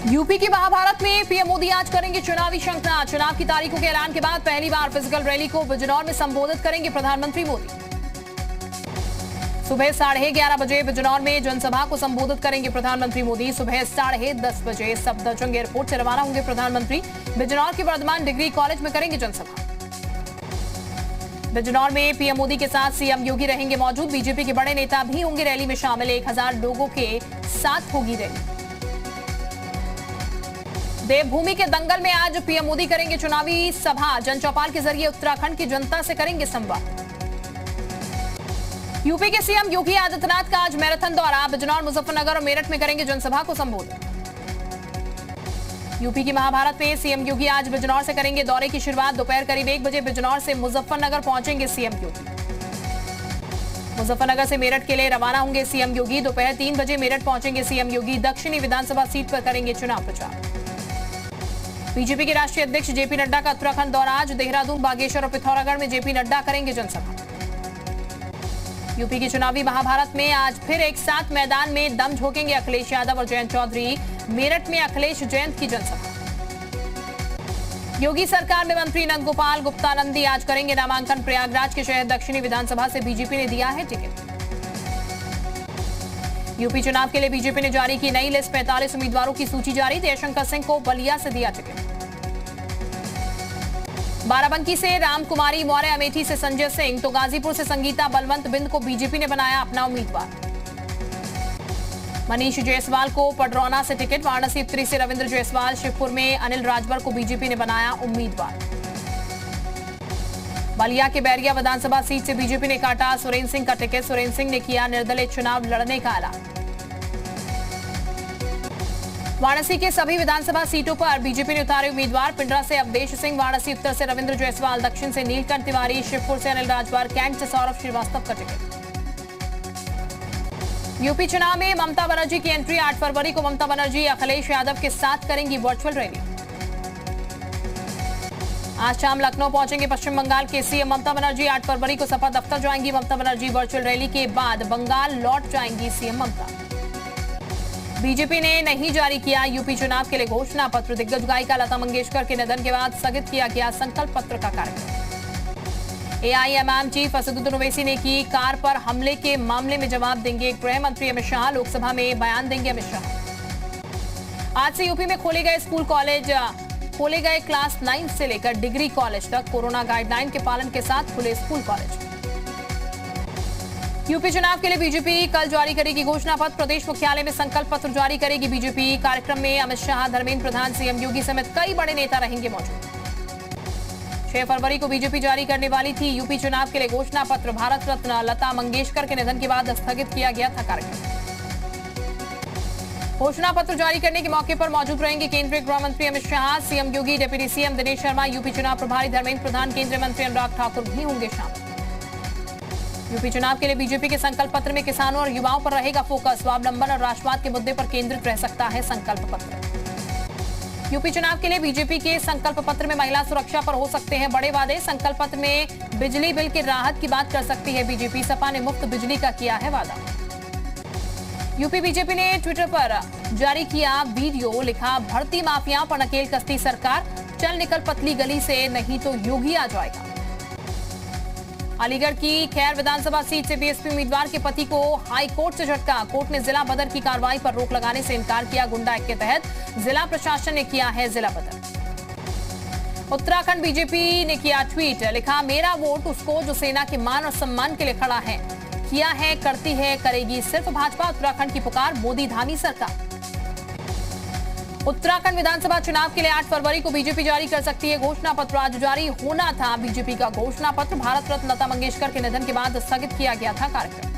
UP की महाभारत में PM Modi आज करेंगे चुनावी शंखनाद। चुनाव की तारीखों के ऐलान के बाद पहली बार फिजिकल रैली को बिजनौर में संबोधित करेंगे प्रधानमंत्री मोदी। सुबह 11:30 बजे बिजनौर में जनसभा को संबोधित करेंगे प्रधानमंत्री मोदी। सुबह 10:30 बजे सफदरजंग एयरपोर्ट से रवाना होंगे प्रधानमंत्री। बिजनौर के वर्धमान डिग्री कॉलेज में करेंगे जनसभा। बिजनौर में पीएम मोदी के साथ सीएम योगी रहेंगे मौजूद। बीजेपी के बड़े नेता भी होंगे रैली में शामिल। 1000 लोगों के साथ होगी रैली। देवभूमि के दंगल में आज पीएम मोदी करेंगे चुनावी सभा। जनचौपाल के जरिए उत्तराखंड की जनता से करेंगे संवाद। यूपी के सीएम योगी आदित्यनाथ का आज मैराथन दौरा। बिजनौर, मुजफ्फरनगर और मेरठ में करेंगे जनसभा को संबोधित। यूपी की महाभारत में सीएम योगी आज बिजनौर से करेंगे दौरे की शुरुआत। दोपहर करीब 1 बजे बिजनौर से मुजफ्फरनगर पहुंचेंगे सीएम योगी। मुजफ्फरनगर से मेरठ के लिए रवाना होंगे सीएम योगी। दोपहर 3 बजे मेरठ पहुंचेंगे सीएम योगी। दक्षिणी विधानसभा सीट पर करेंगे चुनाव प्रचार। बीजेपी के राष्ट्रीय अध्यक्ष जेपी नड्डा का उत्तराखंड दौरा। आज देहरादून, बागेश्वर और पिथौरागढ़ में जेपी नड्डा करेंगे जनसभा। यूपी की चुनावी महाभारत में आज फिर एक साथ मैदान में दम झोंकेंगे अखिलेश यादव और जयंत चौधरी। मेरठ में अखिलेश जयंत की जनसभा। योगी सरकार में मंत्री नंदगोपाल गुप्तानंदी आज करेंगे नामांकन। प्रयागराज के शहर दक्षिणी विधानसभा से बीजेपी ने दिया है टिकट। यूपी चुनाव के लिए बीजेपी ने जारी की नई लिस्ट। 45 उम्मीदवारों की सूची जारी। जयशंकर सिंह को बलिया से दिया टिकट। बाराबंकी से रामकुमारी मौर्य, अमेठी से संजय सिंह तो गाजीपुर से संगीता बलवंत बिंद को बीजेपी ने बनाया अपना उम्मीदवार। मनीष जायसवाल को पडरौना से टिकट। वाराणसी उत्तरी से रविंद्र जायसवाल, शिवपुर में अनिल राजभर को बीजेपी ने बनाया उम्मीदवार। बलिया के बैरिया विधानसभा सीट से बीजेपी ने काटा सुरेंद्र सिंह का टिकट। सुरेंद्र सिंह ने किया निर्दलीय चुनाव लड़ने का ऐलान। वाराणसी के सभी विधानसभा सीटों पर बीजेपी ने उतारे उम्मीदवार। पिंडरा से अवधेश सिंह, वाराणसी उत्तर से रविंद्र जायसवाल, दक्षिण से नीलकंठ तिवारी, शिवपुर से अनिल राजभर, कैंट से सौरभ श्रीवास्तव का टिकट। यूपी चुनाव में ममता बनर्जी की एंट्री। 8 फरवरी को ममता बनर्जी अखिलेश यादव के साथ करेंगी वर्चुअल रैली। आज शाम लखनऊ पहुंचेंगे पश्चिम बंगाल के सीएम ममता बनर्जी। 8 फरवरी को सपा दफ्तर जाएंगी ममता बनर्जी। वर्चुअल रैली के बाद बंगाल लौट जाएंगी सीएम ममता। बीजेपी ने नहीं जारी किया यूपी चुनाव के लिए घोषणा पत्र। दिग्गज गायिका लता मंगेशकर के निधन के बाद स्थगित किया गया संकल्प पत्र का कार्यक्रम। एआईएमआईएम चीफ असदुद्दीन ओवैसी ने की कार पर हमले के मामले में जवाब देंगे गृह मंत्री अमित शाह। लोकसभा में बयान देंगे अमित शाह। आज से यूपी में खोले गए स्कूल कॉलेज। खोले गए क्लास 9 से लेकर डिग्री कॉलेज तक। कोरोना गाइडलाइन के पालन के साथ खुले स्कूल कॉलेज। यूपी चुनाव के लिए बीजेपी कल जारी करेगी घोषणा पत्र। प्रदेश मुख्यालय में संकल्प पत्र जारी करेगी बीजेपी। कार्यक्रम में अमित शाह, धर्मेंद्र प्रधान, सीएम योगी समेत कई बड़े नेता रहेंगे मौजूद। 6 फरवरी को बीजेपी जारी करने वाली थी यूपी चुनाव के लिए घोषणा पत्र। भारत रत्न लता मंगेशकर के निधन के बाद स्थगित किया गया था कार्यक्रम। घोषणा पत्र जारी करने के मौके पर मौजूद रहेंगे केंद्रीय गृह मंत्री Amit Shah, CM Yogi, deputy CM Dinesh Sharma, UP चुनाव प्रभारी धर्मेंद्र प्रधान, केंद्रीय मंत्री अनुराग ठाकुर भी होंगे शामिल। यूपी चुनाव के लिए बीजेपी के संकल्प पत्र में किसानों और युवाओं पर रहेगा फोकस। स्वावलंबन और राष्ट्रवाद के मुद्दे पर केंद्रित रह सकता है संकल्प पत्र। यूपी चुनाव के लिए बीजेपी के संकल्प पत्र में महिला सुरक्षा पर हो सकते हैं बड़े वादे। संकल्प पत्र में बिजली बिल की राहत की बात कर सकती है बीजेपी। सपा ने मुफ्त बिजली का किया है वादा। यूपी बीजेपी ने ट्विटर पर जारी किया वीडियो। लिखा, भर्ती माफियाओं पर नकेल कसती सरकार। चल निकल पतली गली से, नहीं तो योगी आ जाएगा। अलीगढ़ की खैर विधानसभा सीट से बीएसपी उम्मीदवार के पति को हाई कोर्ट से झटका। कोर्ट ने जिला बदर की कार्रवाई पर रोक लगाने से इनकार किया। गुंडा एक्ट के तहत जिला प्रशासन ने किया है जिला बदर। उत्तराखंड बीजेपी ने किया ट्वीट। लिखा, मेरा वोट उसको जो सेना के मान और सम्मान के लिए खड़ा है। किया है, करती है, करेगी सिर्फ भाजपा। उत्तराखंड की पुकार, मोदी धामी सरकार। उत्तराखंड विधानसभा चुनाव के लिए 8 फरवरी को बीजेपी जारी कर सकती है घोषणा पत्र। आज जारी होना था बीजेपी का घोषणा पत्र। भारत रत्न लता मंगेशकर के निधन के बाद स्थगित किया गया था कार्यक्रम।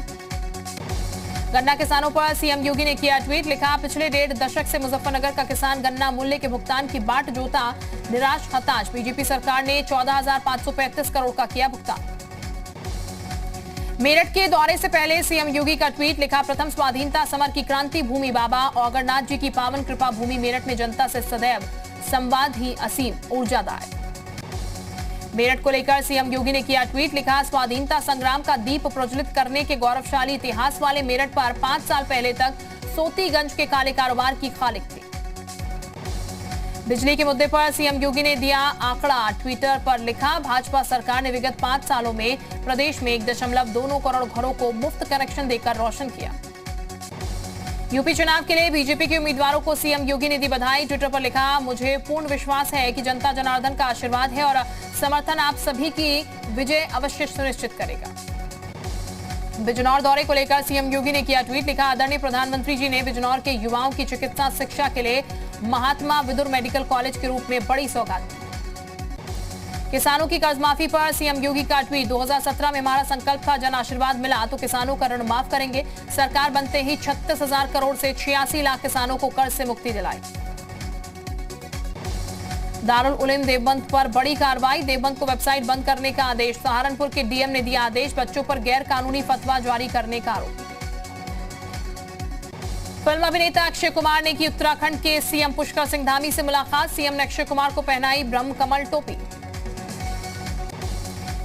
गन्ना किसानों पर सीएम योगी ने किया ट्वीट। लिखा, पिछले 1.5 दशक से मुजफ्फरनगर का किसान गन्ना मूल्य के भुगतान की बाट जोता निराश हताश। बीजेपी सरकार ने 14,535 करोड़ का किया भुगतान। मेरठ के दौरे से पहले सीएम योगी का ट्वीट। लिखा, प्रथम स्वाधीनता समर की क्रांति भूमि बाबा औगरनाथ जी की पावन कृपा भूमि मेरठ में जनता से सदैव संवाद ही असीम ऊर्जादायक। मेरठ को लेकर सीएम योगी ने किया ट्वीट। लिखा, स्वाधीनता संग्राम का दीप प्रज्वलित करने के गौरवशाली इतिहास वाले मेरठ पर 5 साल पहले तक सोतीगंज के काले कारोबार की खालिक थी। बिजली के मुद्दे पर सीएम योगी ने दिया आंकड़ा, ट्विटर पर लिखा, भाजपा सरकार ने विगत 5 सालों में प्रदेश में 1.2 करोड़ घरों को मुफ्त कनेक्शन देकर रोशन किया। यूपी चुनाव के लिए बीजेपी के उम्मीदवारों को सीएम योगी ने दी बधाई, ट्विटर पर लिखा, मुझे पूर्ण विश्वास है कि जनता जनार्दन का आशीर्वाद है और समर्थन आप सभी की विजय अवश्य सुनिश्चित करेगा। बिजनौर दौरे को लेकर सीएम योगी ने किया ट्वीट, लिखा, आदरणीय प्रधानमंत्री जी ने बिजनौर के युवाओं की चिकित्सा शिक्षा के लिए महात्मा विदुर मेडिकल कॉलेज के रूप में बड़ी सौगात दी। किसानों की कर्ज माफी पर सीएम योगी का ट्वीट, 2017 में हमारा संकल्प था, जन आशीर्वाद मिला तो किसानों का ऋण माफ करेंगे। सरकार बनते ही 36,000 करोड़ से 86 लाख किसानों को कर्ज से मुक्ति दिलाई। दारुल उलूम देवबंद पर बड़ी कार्रवाई, देवबंद को वेबसाइट बंद करने का आदेश। सहारनपुर के डीएम ने दिया आदेश, बच्चों पर गैर कानूनी फतवा जारी करने का आरोप। फिल्म अभिनेता अक्षय कुमार ने की उत्तराखंड के सीएम पुष्कर सिंह धामी से मुलाकात, सीएम ने अक्षय कुमार को पहनाई ब्रह्म कमल टोपी।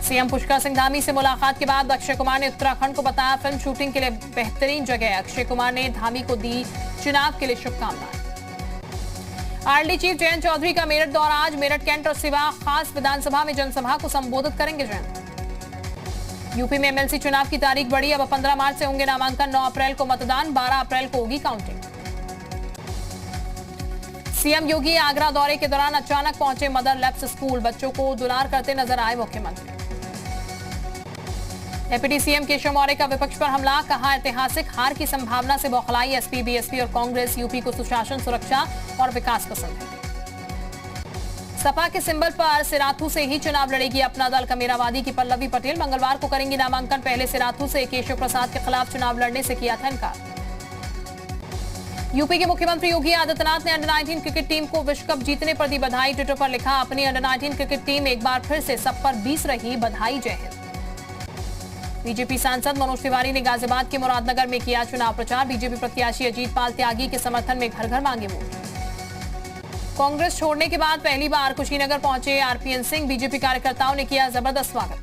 सीएम पुष्कर सिंह धामी से मुलाकात के बाद अक्षय कुमार ने उत्तराखंड को बताया फिल्म शूटिंग के लिए बेहतरीन जगह। अक्षय कुमार ने धामी को दी चुनाव के लिए शुभकामनाएं। आरएलडी चीफ जयंत चौधरी का मेरठ दौरा आज, मेरठ, कैंट और सिवा खास विधानसभा में जनसभा को संबोधित करेंगे जयंत। यूपी में एमएलसी चुनाव की तारीख बढ़ी, अब 15 मार्च से होंगे नामांकन, 9 अप्रैल को मतदान, 12 अप्रैल को होगी काउंटिंग। सीएम योगी आगरा दौरे के दौरान अचानक पहुंचे मदर लैब्स स्कूल, बच्चों को दुलार करते नजर आए मुख्यमंत्री। डिप्टी सीएम केशव मौर्य का विपक्ष पर हमला, कहा, ऐतिहासिक हार की संभावना से बौखलाई एसपी, बीएसपी और कांग्रेस, यूपी को सुशासन, सुरक्षा और विकास पसंद है। सपा के सिंबल पर सिराथू से ही चुनाव लड़ेगी अपना दल, कमेरावादी की पल्लवी पटेल मंगलवार को करेंगी नामांकन, पहले सिराथू से केशव प्रसाद के खिलाफ चुनाव लड़ने से किया था इनकार। यूपी के मुख्यमंत्री योगी आदित्यनाथ ने अंडर-19 क्रिकेट टीम को विश्व कप जीतने पर दी बधाई, ट्विटर पर लिखा, अपनी अंडर-19 क्रिकेट टीम एक बार फिर से सब पर 20 रही, बधाई, जय हिंद। बीजेपी सांसद मनोज तिवारी ने गाजियाबाद के मुरादनगर में किया चुनाव प्रचार, बीजेपी प्रत्याशी अजीत पाल त्यागी के समर्थन में घर घर मांगे वोट। कांग्रेस छोड़ने के बाद पहली बार कुशीनगर पहुंचे आरपीएन सिंह, बीजेपी कार्यकर्ताओं ने किया जबरदस्त स्वागत।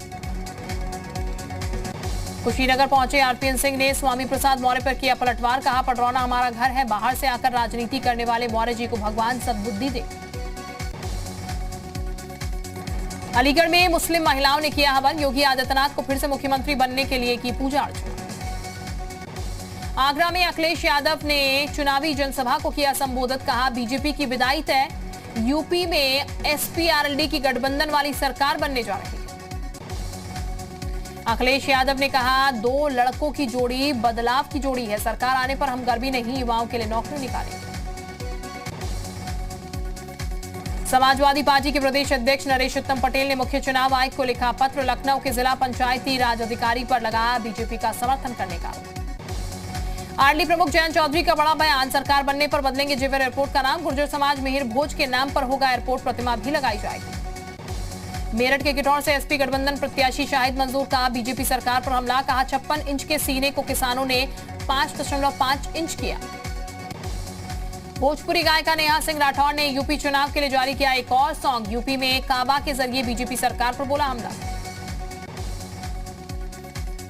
कुशीनगर पहुंचे आरपीएन सिंह ने स्वामी प्रसाद मौर्य पर किया पलटवार, कहा, पडरौना हमारा घर है, बाहर से आकर राजनीति करने वाले मौर्य जी को भगवान सद्बुद्धि दे। अलीगढ़ में मुस्लिम महिलाओं ने किया हवन, योगी आदित्यनाथ को फिर से मुख्यमंत्री बनने के लिए की पूजा अर्चना। आगरा में अखिलेश यादव ने चुनावी जनसभा को किया संबोधित, कहा, बीजेपी की विदाई तय, यूपी में एसपी आरएलडी की गठबंधन वाली सरकार बनने जा रही है। अखिलेश यादव ने कहा, 2 लड़कों की जोड़ी बदलाव की जोड़ी है, सरकार आने पर हम गर्वी नहीं, युवाओं के लिए नौकरी निकालेंगे। समाजवादी पार्टी के प्रदेश अध्यक्ष नरेश उत्तम पटेल ने मुख्य चुनाव आयुक्त को लिखा पत्र, लखनऊ के जिला पंचायती राज अधिकारी पर लगाया बीजेपी का समर्थन करने का। आरएलडी प्रमुख जयंत चौधरी का बड़ा बयान, सरकार बनने पर बदलेंगे जेवर एयरपोर्ट का नाम, गुर्जर समाज मिहिर भोज के नाम पर होगा एयरपोर्ट, प्रतिमा भी लगाई जाएगी। मेरठ के किटौर से एसपी गठबंधन प्रत्याशी शाहिद मंजूर का बीजेपी सरकार पर हमला, कहा, 56 इंच के सीने को किसानों ने 5.5 इंच किया। भोजपुरी गायिका नेहा सिंह राठौर ने यूपी चुनाव के लिए जारी किया एक और सॉन्ग, यूपी में काबा के जरिए बीजेपी सरकार पर बोला हमला।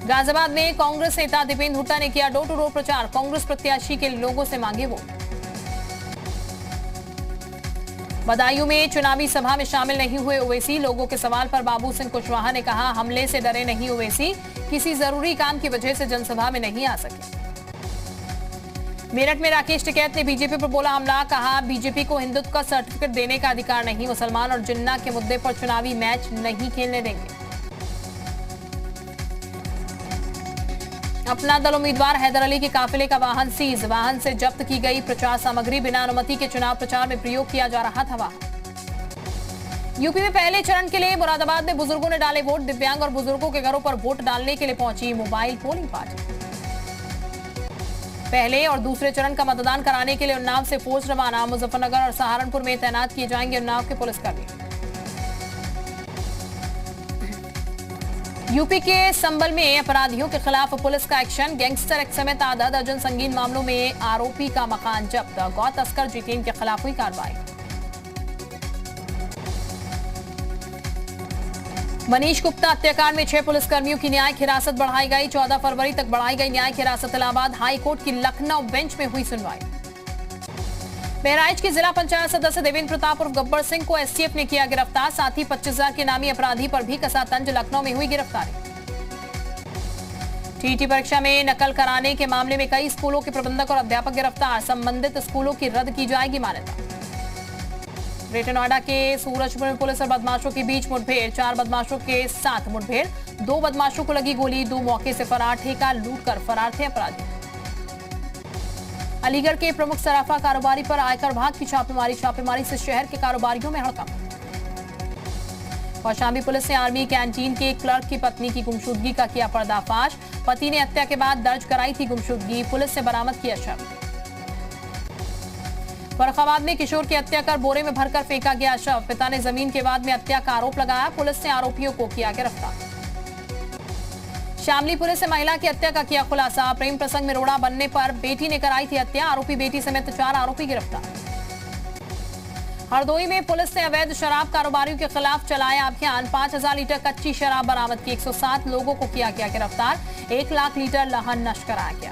गाजियाबाद में कांग्रेस नेता दीपेंद्र हुड्डा ने किया डोर टू डोर प्रचार, कांग्रेस प्रत्याशी के लोगों से मांगे वोट। बदायूं में चुनावी सभा में शामिल नहीं हुए ओवैसी, लोगों के सवाल पर बाबू सिंह कुशवाहा ने कहा, हमले से डरे नहीं ओवैसी, किसी जरूरी काम की वजह से जनसभा में नहीं आ सके। मेरठ में राकेश टिकैत ने बीजेपी पर बोला हमला, कहा, बीजेपी को हिंदुत्व का सर्टिफिकेट देने का अधिकार नहीं, मुसलमान और जिन्ना के मुद्दे पर चुनावी मैच नहीं खेलने देंगे। अपना दल उम्मीदवार हैदर अली के काफिले का वाहन सीज, वाहन से जब्त की गई प्रचार सामग्री, बिना अनुमति के चुनाव प्रचार में प्रयोग किया जा रहा था वाहन। यूपी में पहले चरण के लिए मुरादाबाद में बुजुर्गों ने डाले वोट, दिव्यांग और बुजुर्गों के घरों पर वोट डालने के लिए पहुंची मोबाइल पोलिंग पार्टी। पहले और दूसरे चरण का मतदान कराने के लिए उन्नाव से फोर्स रवाना, मुजफ्फरनगर और सहारनपुर में तैनात किए जाएंगे उन्नाव के पुलिसकर्मी। यूपी के संबल में अपराधियों के खिलाफ पुलिस का एक्शन, गैंगस्टर एक्ट समेत आधा दर्जन संगीन मामलों में आरोपी का मकान जब्त, गौ तस्कर जितेन के खिलाफ हुई कार्रवाई। मनीष गुप्ता हत्याकांड में 6 पुलिसकर्मियों की न्यायिक हिरासत बढ़ाई गई, 14 फरवरी तक बढ़ाई गई न्यायिक हिरासत। इलाहाबाद हाई कोर्ट की लखनऊ बेंच में हुई सुनवाई। बहराइच के जिला पंचायत सदस्य देवेंद्र प्रताप उर्फ गब्बर सिंह को एसटीएफ ने किया गिरफ्तार। साथ ही 25,000 के नामी अपराधी पर भी कसा तंज। लखनऊ में हुई गिरफ्तारी। टीईटी परीक्षा में नकल कराने के मामले में कई स्कूलों के प्रबंधक और अध्यापक गिरफ्तार। संबंधित स्कूलों की रद्द की जाएगी मान्यता। ग्रेटर नोएडा के सूरजपुर में पुलिस और बदमाशों के बीच मुठभेड़। 4 बदमाशों के साथ मुठभेड़। 2 बदमाशों को लगी गोली। 2 मौके से फरार। ठेका लूटकर फरार थे अपराधी। अलीगढ़ के प्रमुख सराफा कारोबारी पर आयकर विभाग की छापेमारी से शहर के कारोबारियों में हड़कंप। कौशाम्बी पुलिस ने आर्मी कैंटीन के क्लर्क की पत्नी की गुमशुदगी का किया पर्दाफाश। पति ने हत्या के बाद दर्ज कराई थी गुमशुदगी। पुलिस ने बरामद किया शव। फर्रुखाबाद में किशोर की हत्या कर बोरे में भरकर फेंका गया शव। पिता ने जमीन के विवाद में हत्या का आरोप लगाया। पुलिस ने आरोपियों को किया गिरफ्तार। शामली पुलिस ने महिला की हत्या का किया खुलासा। प्रेम प्रसंग में रोड़ा बनने पर बेटी ने कराई थी हत्या। आरोपी बेटी समेत 4 आरोपी गिरफ्तार। हरदोई में पुलिस ने अवैध शराब कारोबारियों के खिलाफ चलाया अभियान। 5,000 लीटर कच्ची शराब बरामद की। 107 लोगों को किया गया गिरफ्तार। 1 लाख लीटर लहन नष्ट कराया गया।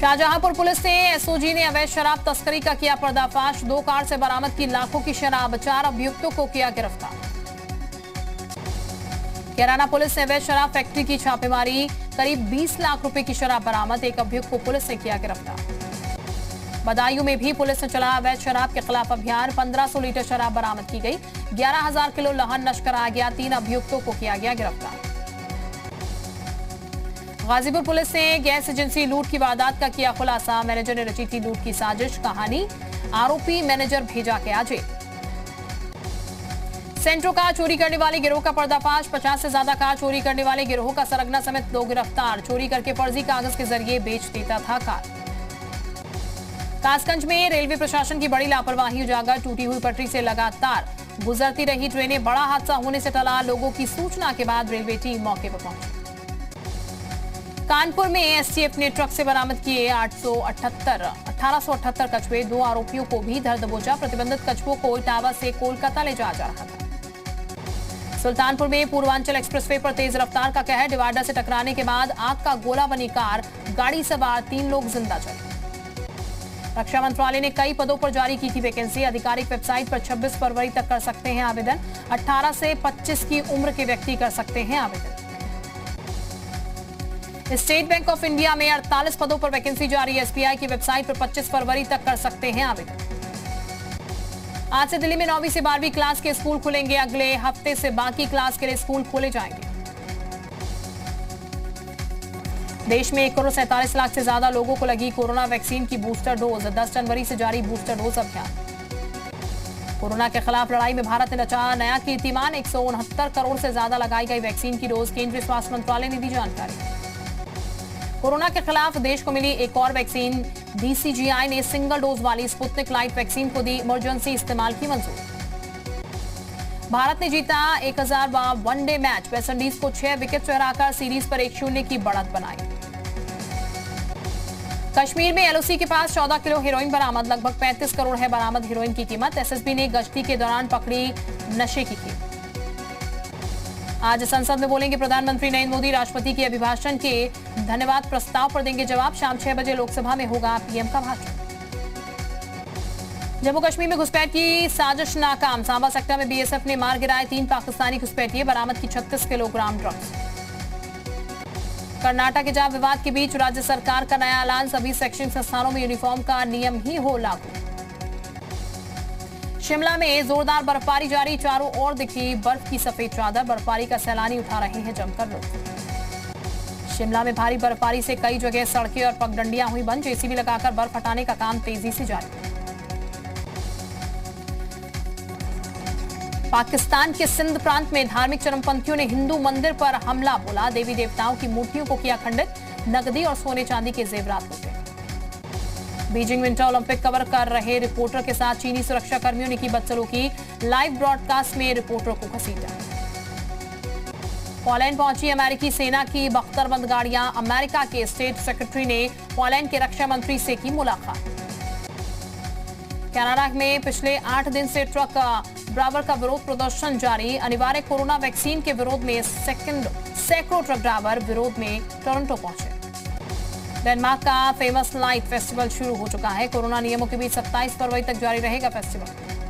शाहजहांपुर पुलिस ने एसओजी ने अवैध शराब तस्करी का किया पर्दाफाश। 2 कार से बरामद की लाखों की शराब। 4 अभियुक्तों को किया गिरफ्तार। कैराना पुलिस ने अवैध शराब फैक्ट्री की छापेमारी। करीब 20 लाख रुपए की शराब बरामद। 1 अभियुक्त को पुलिस ने किया गिरफ्तार। बदायूं में भी पुलिस ने चलाया अवैध शराब के खिलाफ अभियान। 1500 लीटर शराब बरामद की गई। 11,000 किलो लहन नष्ट कराया गया। 3 अभियुक्तों को किया गया गिरफ्तार। गाजीपुर पुलिस ने गैस एजेंसी लूट की वारदात का किया खुलासा। मैनेजर ने रची थी लूट की साजिश। कहानी आरोपी मैनेजर भेजा गया जेल। सेंट्रो कार चोरी करने वाले गिरोह का पर्दाफाश। 50 से ज्यादा कार चोरी करने वाले गिरोह का सरगना समेत 2 गिरफ्तार। चोरी करके फर्जी कागज के जरिए बेच देता था कार। कासगंज में रेलवे प्रशासन की बड़ी लापरवाही उजागर। टूटी हुई पटरी से लगातार गुजरती रही ट्रेनें। बड़ा हादसा होने से टला। लोगों की सूचना के बाद रेलवे टीम मौके पर पहुंची। कानपुर में एसटीएफ ने ट्रक से बरामद किए 1878 कछुए। 2 आरोपियों को भी धर दबोचा। प्रतिबंधित कछुओं को इटावा से कोलकाता ले जाया जा रहा था। सुल्तानपुर में पूर्वांचल एक्सप्रेसवे पर तेज रफ्तार का कहर। डिवाइडर से टकराने के बाद आग का गोला बनी कार। गाड़ी सवार 3 लोग जिंदा जले। रक्षा मंत्रालय ने कई पदों पर जारी की थी वैकेंसी। आधिकारिक वेबसाइट पर 26 फरवरी तक कर सकते हैं आवेदन। 18 से 25 की उम्र के व्यक्ति कर सकते हैं आवेदन। स्टेट बैंक ऑफ इंडिया में 48 पदों पर वैकेंसी जारी। एसबीआई की वेबसाइट पर 25 फरवरी तक कर सकते हैं आवेदन। आज से दिल्ली में 9वीं से 12वीं क्लास के स्कूल खुलेंगे। अगले हफ्ते से बाकी क्लास के लिए स्कूल खोले जाएंगे। देश में 1,47 लाख से ज्यादा लोगों को लगी कोरोना वैक्सीन की बूस्टर डोज। 10 जनवरी से जारी बूस्टर डोज अभियान। कोरोना के खिलाफ लड़ाई में भारत ने रचा नया कीर्तिमान। 169 करोड़ से ज्यादा लगाई गई वैक्सीन की डोज। केंद्रीय स्वास्थ्य मंत्रालय ने दी जानकारी। कोरोना के खिलाफ देश को मिली एक और वैक्सीन। डीसीजीआई ने सिंगल डोज वाली स्पुतनिक लाइट वैक्सीन को दी इमरजेंसी इस्तेमाल की मंजूरी। भारत ने जीता 1000वां वनडे मैच। वेस्टइंडीज को 6 विकेट से हराकर सीरीज पर 1-0 की बढ़त बनाई। कश्मीर में एलओसी के पास 14 किलो हेरोइन बरामद। लगभग 35 करोड़ है बरामद हेरोइन की कीमत। एसएसबी ने गश्ती के दौरान पकड़ी नशे की कीमत। आज संसद में बोलेंगे प्रधानमंत्री नरेंद्र मोदी। राष्ट्रपति के अभिभाषण के धन्यवाद प्रस्ताव पर देंगे जवाब। शाम 6 बजे लोकसभा में होगा पीएम का भाषण। जम्मू कश्मीर में घुसपैठ की साजिश नाकाम। सांबा सेक्टर में बीएसएफ ने मार गिराए 3 पाकिस्तानी घुसपैठिए। बरामद की 36 किलोग्राम ड्रग्स। कर्नाटक हिजाब विवाद के बीच राज्य सरकार का नया ऐलान। सभी शैक्षणिक संस्थानों में यूनिफॉर्म का नियम ही हो लागू। शिमला में जोरदार बर्फबारी जारी। चारों ओर दिखी बर्फ की सफेद चादर। बर्फबारी का सैलानी उठा रहे हैं जमकर लोग। शिमला में भारी बर्फबारी से कई जगह सड़कें और पगडंडियां हुई बंद। जेसीबी लगाकर बर्फ हटाने का काम तेजी से जारी। पाकिस्तान के सिंध प्रांत में धार्मिक चरमपंथियों ने हिंदू मंदिर पर हमला बोला। देवी देवताओं की मूर्तियों को किया खंडित। नकदी और सोने चांदी के जेवरात लूटे। बीजिंग विंटर ओलंपिक कवर कर रहे रिपोर्टर के साथ चीनी सुरक्षा कर्मियों ने की बदसलूकी। लाइव ब्रॉडकास्ट में रिपोर्टर को घसीटा। पोलैंड पहुंची अमेरिकी सेना की बख्तरबंद गाड़ियां। अमेरिका के स्टेट सेक्रेटरी ने पोलैंड के रक्षा मंत्री से की मुलाकात। कनाडा में पिछले 8 दिन से ट्रक ड्राइवर का विरोध प्रदर्शन जारी। अनिवार्य कोरोना वैक्सीन के विरोध में सैकड़ों ट्रक ड्राइवर विरोध में टोरंटो पहुंचे। डेनमार्क का फेमस लाइट फेस्टिवल शुरू हो चुका है। कोरोना नियमों के बीच 27 फरवरी तक जारी रहेगा फेस्टिवल।